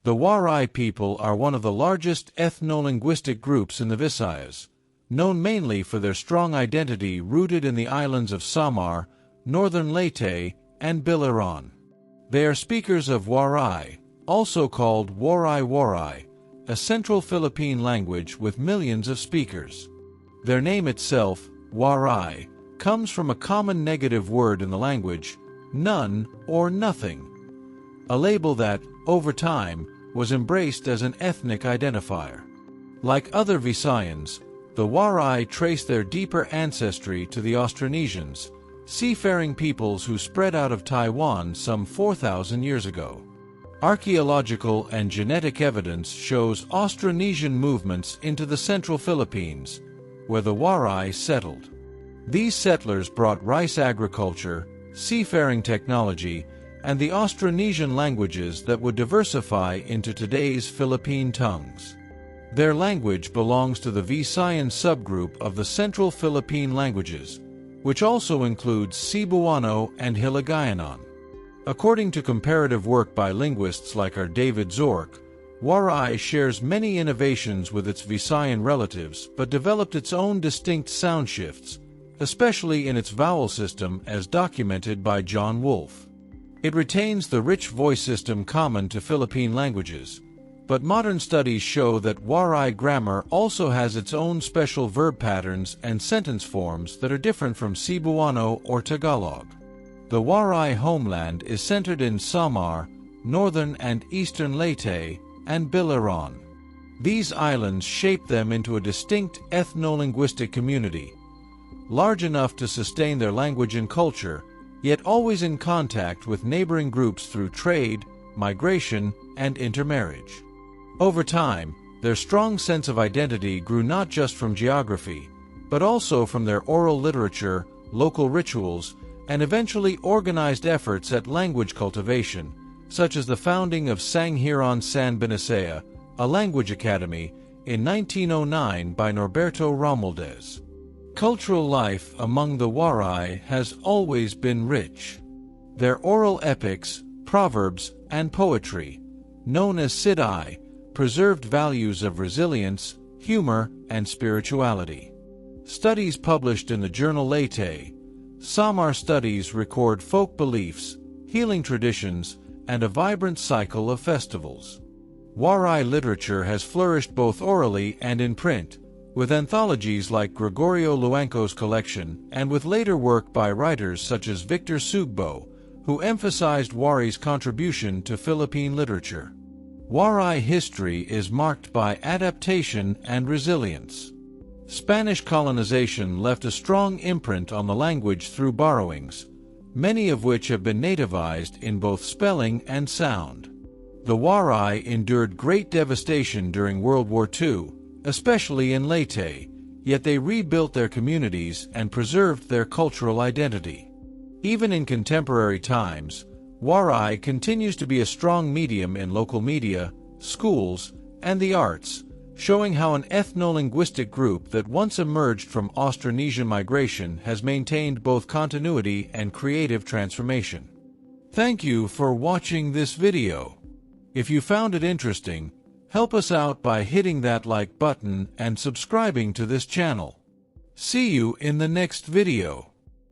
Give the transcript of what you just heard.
The Waray people are one of the largest ethno-linguistic groups in the Visayas, known mainly for their strong identity rooted in the islands of Samar, northern Leyte, and Biliran. They are speakers of waray, also called waray-waray, a central Philippine language with millions of speakers. Their name itself, waray, comes from a common negative word in the language, none or nothing, a label that, over time, was embraced as an ethnic identifier. Like other Visayans, the Waray trace their deeper ancestry to the Austronesians, seafaring peoples who spread out of Taiwan some 4,000 years ago. Archaeological and genetic evidence shows Austronesian movements into the central Philippines, where the Waray settled. These settlers brought rice agriculture, seafaring technology, and the Austronesian languages that would diversify into today's Philippine tongues. Their language belongs to the Visayan subgroup of the Central Philippine languages, which also includes Cebuano and Hiligaynon. According to comparative work by linguists like R. David Zorc, Waray shares many innovations with its Visayan relatives but developed its own distinct sound shifts, especially in its vowel system as documented by John Wolfe. It retains the rich voice system common to Philippine languages, but modern studies show that Waray grammar also has its own special verb patterns and sentence forms that are different from Cebuano or Tagalog. The Waray homeland is centered in Samar, northern and eastern Leyte, and Biliran. These islands shape them into a distinct ethno-linguistic community, large enough to sustain their language and culture, yet always in contact with neighboring groups through trade, migration, and intermarriage. Over time, their strong sense of identity grew not just from geography, but also from their oral literature, local rituals, and eventually organized efforts at language cultivation, such as the founding of Sangguniang San Benicio, a language academy, in 1909 by Norberto Romualdez. Cultural life among the Waray has always been rich. Their oral epics, proverbs, and poetry, known as sidai, preserved values of resilience, humor, and spirituality. Studies published in the journal Leyte, Samar Studies record folk beliefs, healing traditions, and a vibrant cycle of festivals. Waray literature has flourished both orally and in print, with anthologies like Gregorio Luanco's collection and with later work by writers such as Victor Sugbo, who emphasized Waray's contribution to Philippine literature. Waray history is marked by adaptation and resilience. Spanish colonization left a strong imprint on the language through borrowings, many of which have been nativized in both spelling and sound. The Waray endured great devastation during World War II, especially in Leyte, yet they rebuilt their communities and preserved their cultural identity. Even in contemporary times, Waray continues to be a strong medium in local media, schools, and the arts, showing how an ethno-linguistic group that once emerged from Austronesian migration has maintained both continuity and creative transformation. Thank you for watching this video. If you found it interesting, help us out by hitting that like button and subscribing to this channel. See you in the next video.